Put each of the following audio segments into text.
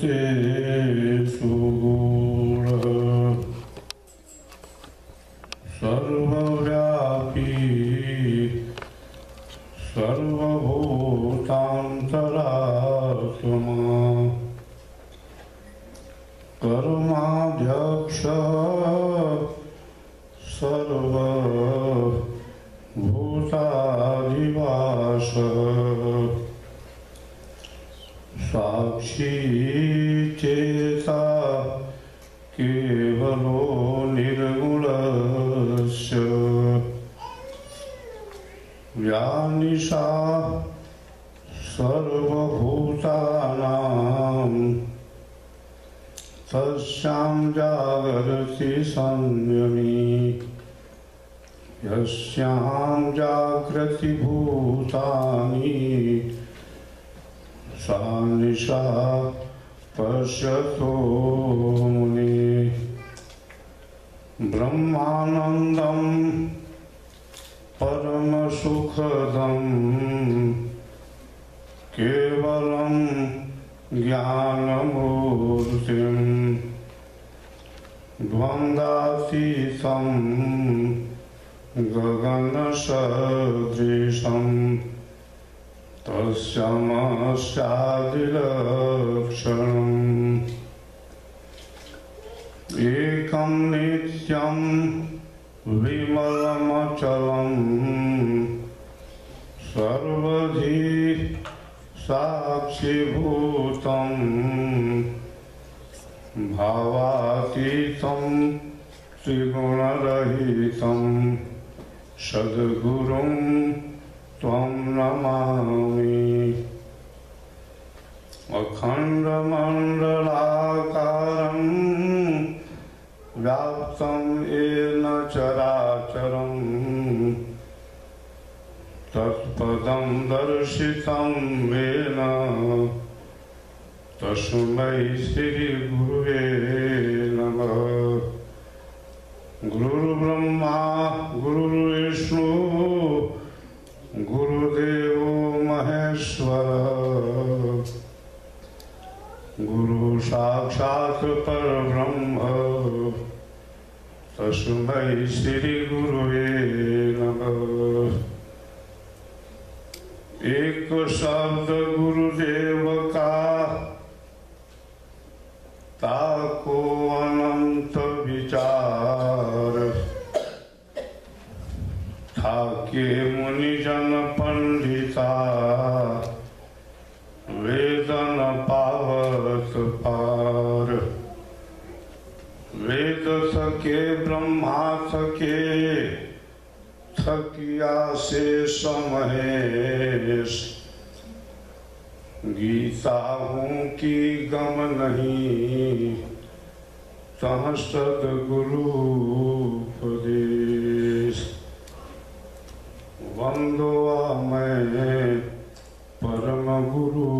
सर्वभूतेषु गूढः सर्वव्यापी सर्वभूतान्तरात्मा कर्माध्यक्ष सर्वभूताधिवास साक्षी चेता केवलो निर्गुणस्य व्यानिशा सर्वभूतानां तस्यां जागर्ति संयमी यस्यां जागृति भूतानि सा निशा पश्यतो मुनिः ब्रह्मानन्दं परमसुखदं केवलं ज्ञानमूर्तिं द्वन्द्वातीतं गगनसदृशं तस्यामस्यादिलक्षणम् एकं नित्यं विमलमचलं सर्वधी साक्षिभूतं भावातीतं त्रिगुणरहितं सद्गुरुं त्वं नमामि अखण्डमण्डलाकारं व्याप्तं येन चराचरं तत्पदं दर्शितं येन तस्मै श्रीगुरुवे नमः। गुरुर्ब्रह्मा गुरुर्विष्णु गुरुदेवो महेश्वरः गुरु साक्षात् परब्रह्म तस्मै श्री गुरुवे नमः। एक शब्द गुरुदेव का ताको अनंत विचार ठाके मुनिजन पंडिता वेदन पावत पार वेद सके ब्रह्मा सके थकिया से महेश गीता हूँ की गम नहीं तह सद्गुरु उपदेश वंदो मैं परम गुरु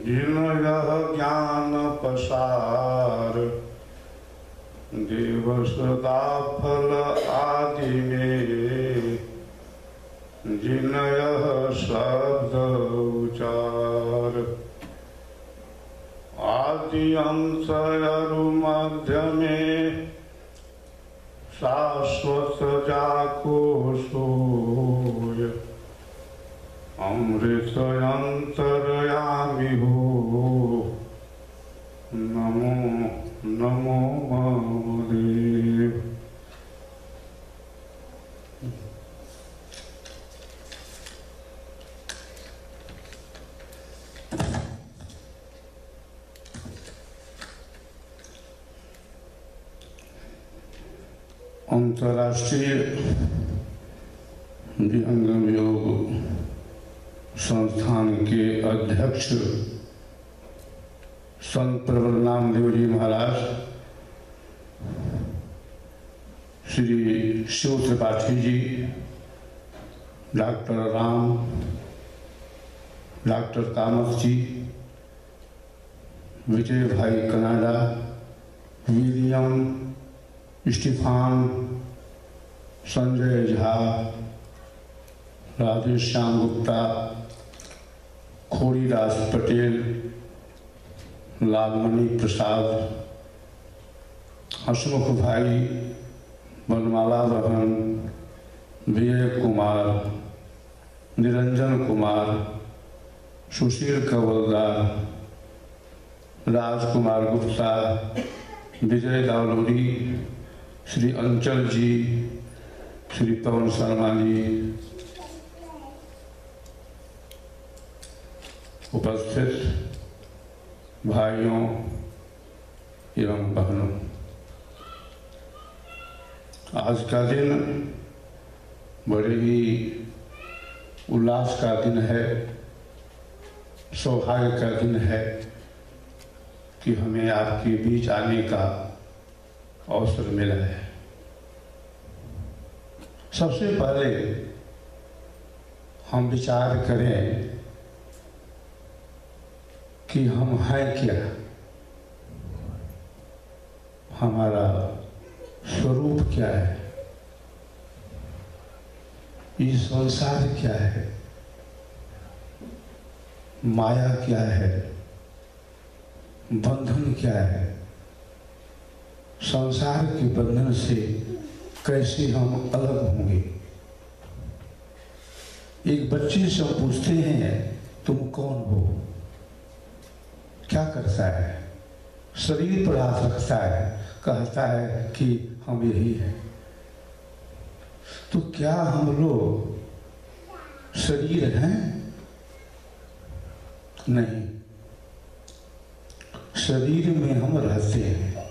जिन यह ज्ञान पसार देव सदा फल आदि में जिन यह शब्द उचार आदि अंत अरु मध्य में शाश्वत जाको सोय अमृत अंतरयामि हो नमो नमो महादेव। अंतर्राष्ट्रीय विहंगम योग संस्थान के अध्यक्ष Sant Prabal Namdev ji Maharaj, Shri Shiv Tripathi ji, doctor Ram, doctor Kamat ji, Vijay bhai Canada, William, Stephan, Sanjay Jha, Radheshyam Gupta, Khodidas Patel, Lalmani Prasad, Hasmukh bhai, Banmala बहन, विजय कुमार, निरंजन कुमार, सुशील कवलदार, राजकुमार गुप्ता, विजय दावलोरी, श्री अंचल जी, श्री पवन शर्मा जी, उपस्थित भाइयों एवं बहनों, आज का दिन बड़े ही उल्लास का दिन है, सौभाग्य का दिन है कि हमें आपके बीच आने का अवसर मिला है। सबसे पहले हम विचार करें कि हम हैं क्या, हमारा स्वरूप क्या है, ये संसार क्या है, माया क्या है, बंधन क्या है, संसार के बंधन से कैसे हम अलग होंगे। एक बच्चे से हम पूछते हैं तुम कौन हो, क्या करता है, शरीर पर हाथ रखता है, कहता है कि हम यही हैं। तो क्या हम लोग शरीर हैं? नहीं, शरीर में हम रहते हैं।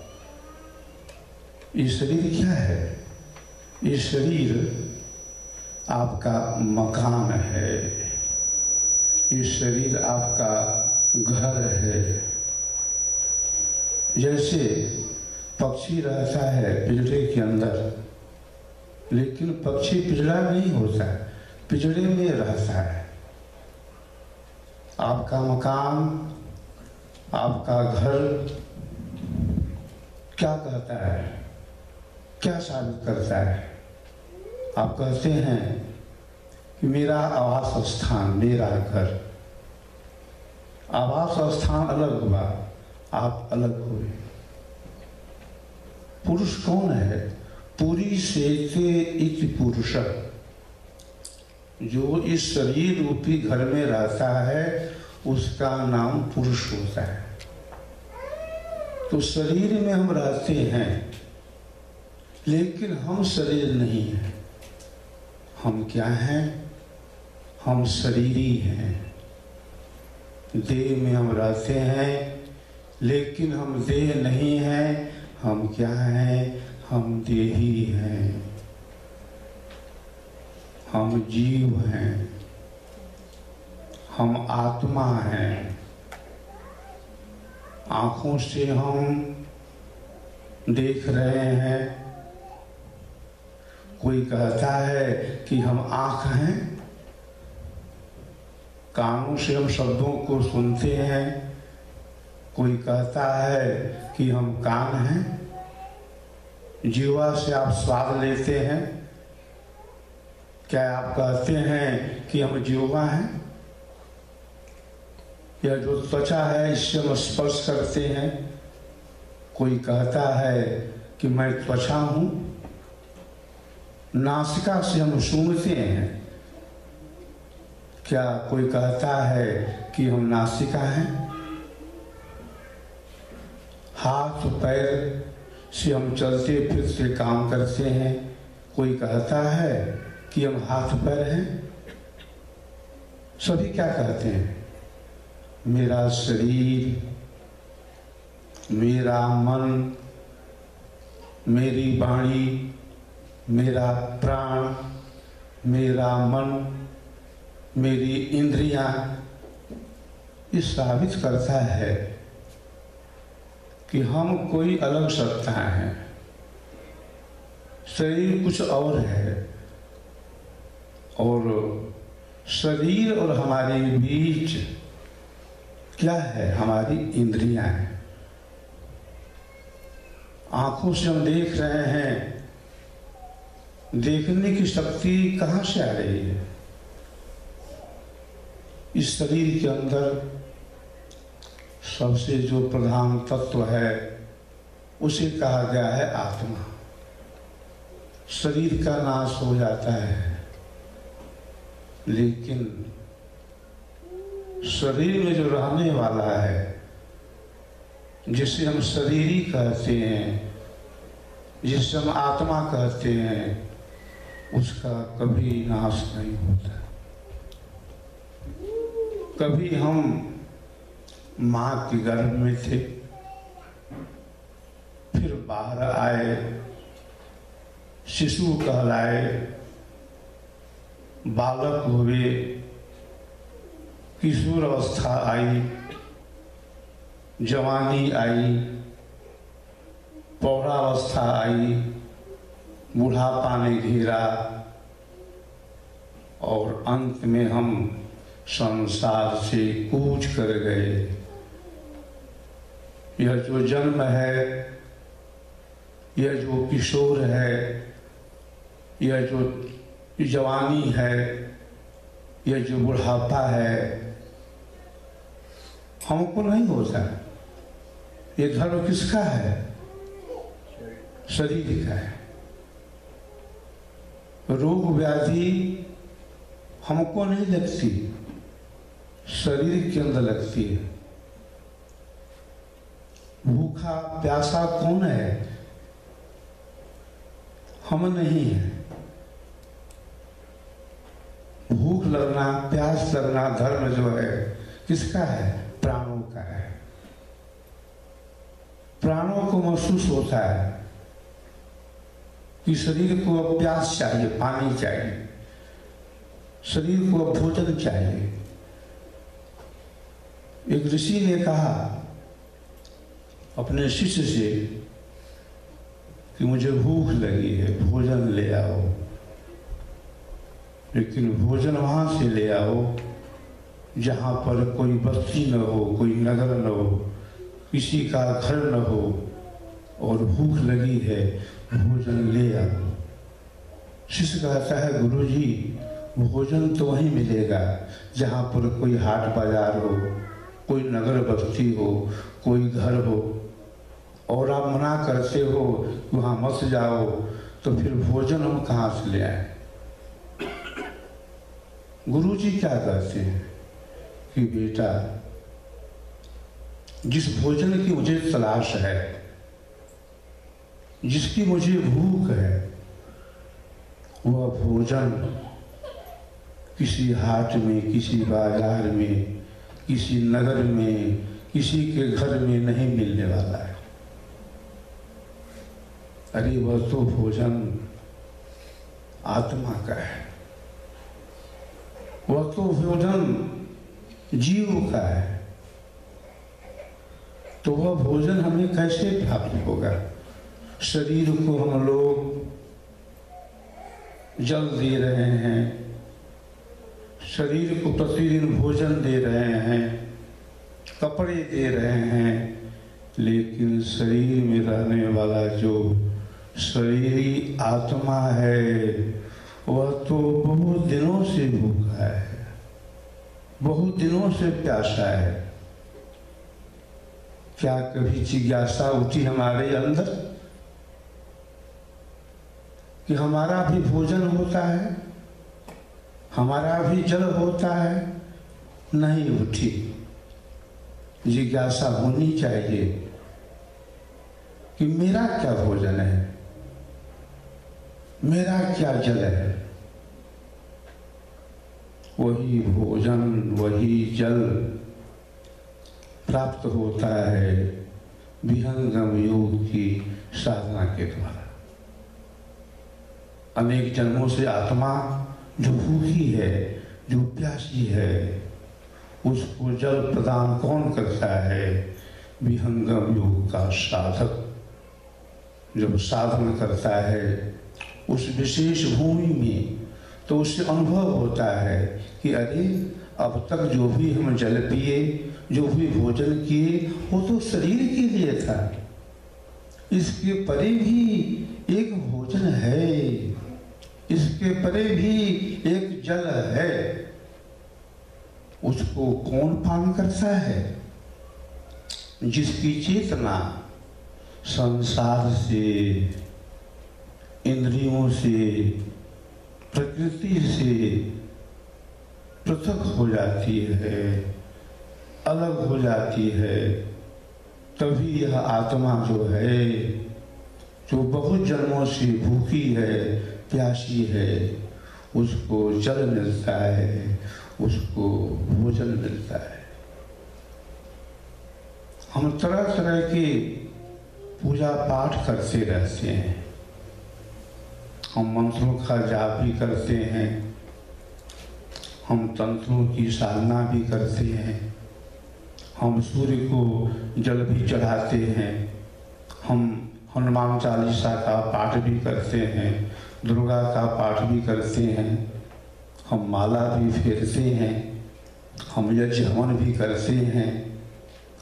ये शरीर क्या है? ये शरीर आपका मकान है, ये शरीर आपका घर है। जैसे पक्षी रहता है पिंजरे के अंदर, लेकिन पक्षी पिंजरा नहीं होता है, पिंजरे में रहता है। आपका मकान, आपका घर क्या कहता है, क्या साबित करता है? आप कहते हैं कि मेरा आवास स्थान, मेरा घर। आवास स्थान अलग हुआ, आप अलग हुए। पुरुष कौन है? पुरी सेते इति पुरुष, जो इस शरीर रूपी घर में रहता है उसका नाम पुरुष होता है। तो शरीर में हम रहते हैं, लेकिन हम शरीर नहीं हैं। हम क्या हैं? हम शरीरी हैं। देह में हम रहते हैं, लेकिन हम देह नहीं हैं। हम क्या हैं? हम देही हैं, हम जीव हैं, हम आत्मा हैं। आँखों से हम देख रहे हैं। कोई कहता है कि हम आँख हैं। कानों से हम शब्दों को सुनते हैं। कोई कहता है कि हम कान हैं। जीवा से आप स्वाद लेते हैं। क्या आप कहते हैं कि हम जीवा हैं? या जो त्वचा है इससे हम स्पर्श करते हैं। कोई कहता है कि मैं त्वचा हूं। नासिका से हम सूंघते हैं। क्या कोई कहता है कि हम नासिका हैं? हाथ पैर से हम चलते फिरते काम करते हैं। कोई कहता है कि हम हाथ पैर हैं। सभी क्या कहते हैं? मेरा शरीर, मेरा मन, मेरी वाणी, मेरा प्राण, मेरा मन, मेरी इंद्रियां, ये साबित करता है कि हम कोई अलग सत्ता है। शरीर कुछ और है, और शरीर और हमारे बीच क्या है? हमारी इंद्रियां हैं। आंखों से हम देख रहे हैं, देखने की शक्ति कहाँ से आ रही है? इस शरीर के अंदर सबसे जो प्रधान तत्व है उसे कहा गया है आत्मा। शरीर का नाश हो जाता है, लेकिन शरीर में जो रहने वाला है, जिसे हम शरीरी कहते हैं, जिसे हम आत्मा कहते हैं, उसका कभी नाश नहीं होता। कभी हम माँ के गर्भ में थे, फिर बाहर आए, शिशु कहलाए, बालक हुए, किशोर अवस्था आई, जवानी आई, पौरावस्था आई, बुढ़ापा ने घेरा और अंत में हम संसार से कूच कर गए। यह जो जन्म है, यह जो किशोर है, यह जो जवानी है, यह जो बुढ़ापा है, हमको नहीं होता। ये धर्म किसका है? शरीर का है। रोग व्याधि हमको नहीं लगती, शरीर के अंदर लगती है। भूखा प्यासा कौन है? हम नहीं है। भूख लगना, प्यास लगना धर्म जो है किसका है? प्राणों का है। प्राणों को महसूस होता है कि शरीर को अब प्यास चाहिए, पानी चाहिए, शरीर को अब भोजन चाहिए। एक ऋषि ने कहा अपने शिष्य से कि मुझे भूख लगी है, भोजन ले आओ। लेकिन भोजन वहां से ले आओ जहां पर कोई बस्ती न हो, कोई नगर न हो, किसी का घर न हो, और भूख लगी है, भोजन ले आओ। शिष्य कहता है गुरुजी, भोजन तो वहीं मिलेगा जहां पर कोई हाट बाजार हो, कोई नगर बस्ती हो, कोई घर हो, और आप मना करते हो वहां मत जाओ, तो फिर भोजन हम कहाँ से ले आए? गुरुजी क्या कहते हैं कि बेटा, जिस भोजन की मुझे तलाश है, जिसकी मुझे भूख है, वह भोजन किसी हाट में, किसी बाजार में, किसी नगर में, किसी के घर में नहीं मिलने वाला है। अरे वह तो भोजन आत्मा का है, वह तो भोजन जीव का है। तो वह भोजन हमें कैसे प्राप्त होगा? शरीर को हम लोग जल दे रहे हैं, शरीर को प्रतिदिन भोजन दे रहे हैं, कपड़े दे रहे हैं, लेकिन शरीर में रहने वाला जो शरीरी आत्मा है, वह तो बहुत दिनों से भूखा है, बहुत दिनों से प्यासा है। क्या कभी जिज्ञासा उठी हमारे अंदर कि हमारा भी भोजन होता है, हमारा भी जल होता है? नहीं उठी। जिज्ञासा होनी चाहिए कि मेरा क्या भोजन है, मेरा क्या जल है। वही भोजन, वही जल प्राप्त होता है विहंगम योग की साधना के द्वारा। अनेक जन्मों से आत्मा जो भूखी है, जो प्यासी है, उसको जल प्रदान कौन करता है? विहंगम योग का साधक जब साधन करता है उस विशेष भूमि में, तो उससे अनुभव होता है कि अरे अब तक जो भी हम जल पिए, जो भी भोजन किए, वो तो शरीर के लिए था। इसके परे भी एक भोजन है, इसके परे भी एक जल है, उसको कौन पान करता है? जिसकी चेतना संसार से, इंद्रियों से, प्रकृति से पृथक हो जाती है, अलग हो जाती है, तभी यह आत्मा जो है, जो बहुत जन्मों से भूखी है, प्यासी है, उसको जल मिलता है, उसको भोजन मिलता है। हम तरह तरह के पूजा पाठ करते रहते हैं, हम मंत्रों का जाप भी करते हैं, हम तंत्रों की साधना भी करते हैं, हम सूर्य को जल भी चढ़ाते हैं, हम हनुमान चालीसा का पाठ भी करते हैं, दुर्गा का पाठ भी करते हैं, हम माला भी फेरते हैं, हम यज्ञ हवन भी करते हैं,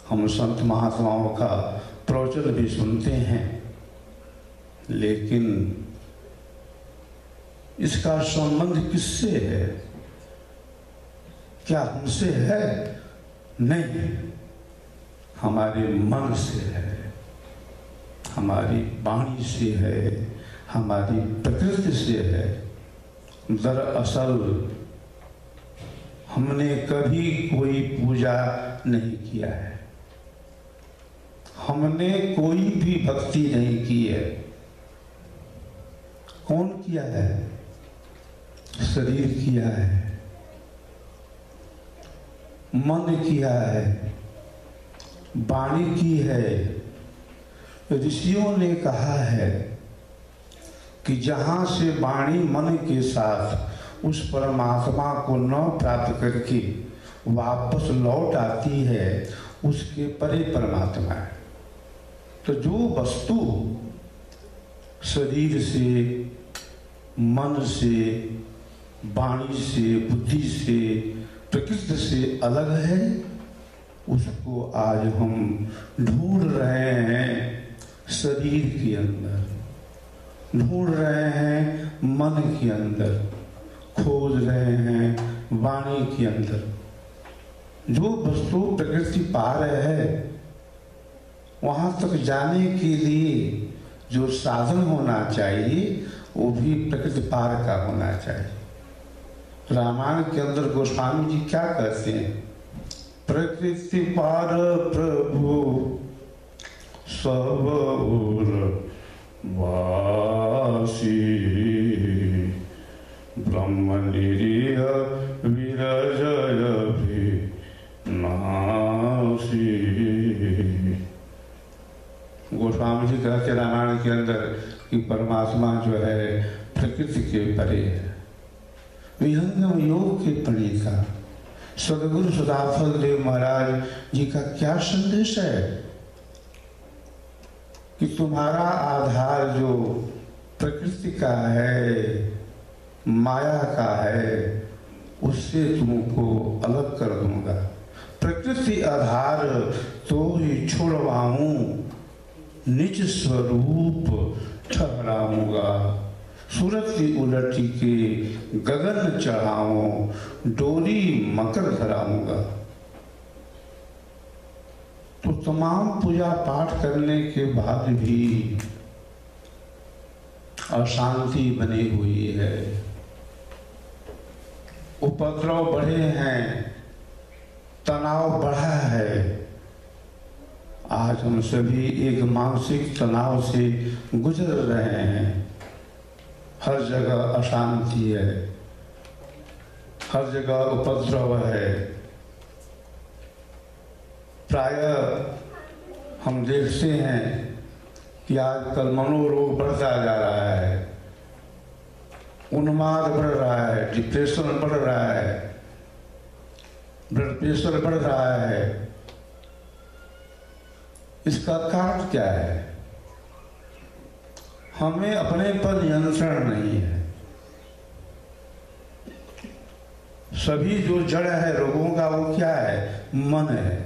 हम संत महात्माओं का प्रवचन भी सुनते हैं। लेकिन इसका संबंध किससे है? क्या हमसे है? नहीं, हमारे मन से है, हमारी वाणी से है, हमारी प्रकृति से है। दरअसल हमने कभी कोई पूजा नहीं किया है, हमने कोई भी भक्ति नहीं की है। कौन किया है? शरीर किया है, मन किया है, वाणी की है। ऋषियों ने कहा है कि जहाँ से वाणी मन के साथ उस परमात्मा को न प्राप्त करके वापस लौट आती है, उसके परे परमात्मा है। तो जो वस्तु शरीर से, मन से, वाणी से, बुद्धि से, प्रकृति से अलग है, उसको आज हम ढूंढ रहे हैं शरीर के अंदर, ढूंढ रहे हैं मन के अंदर, खोज रहे हैं वाणी के अंदर। जो वस्तु प्रकृति पार है, वहां तक जाने के लिए जो साधन होना चाहिए वो भी प्रकृति पार का होना चाहिए। रामायण के अंदर गोस्वामी जी क्या कहते हैं? प्रकृति पार प्रभु सब ओर वासी, ब्रह्म निरीह विरजय भी नासी। गोस्वामी जी कहते रामायण के अंदर कि परमात्मा जो है प्रकृति के परे है, विहंगम योग के प्रणेता। सदगुरु सदाफल देव महाराज जी का क्या संदेश है कि तुम्हारा आधार जो प्रकृति का है, माया का है, उससे तुमको अलग कर दूंगा। प्रकृति आधार तो ही छोड़वाऊं, निज स्वरूप ठहराऊंगा। सूरत की उलटी के गगन चढ़ाऊं, डोरी मकर धराऊंगा। तो तमाम पूजा पाठ करने के बाद भी अशांति बनी हुई है, उपद्रव बढ़े हैं, तनाव बढ़ा है। आज हम सभी एक मानसिक तनाव से गुजर रहे हैं। हर जगह अशांति है, हर जगह उपद्रव है। प्रायः हम देखते हैं कि आजकल मनोरोग बढ़ता जा रहा है, उन्माद बढ़ रहा है, डिप्रेशन बढ़ रहा है, ब्लड प्रेशर बढ़ रहा है। इसका कारण क्या है? हमें अपने पर नियंत्रण नहीं है। सभी जो जड़ है रोगों का वो क्या है? मन है।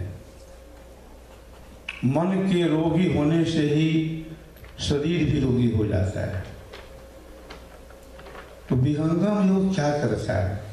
मन के रोगी होने से ही शरीर भी रोगी हो जाता है। तो विहंगम योग क्या करता है?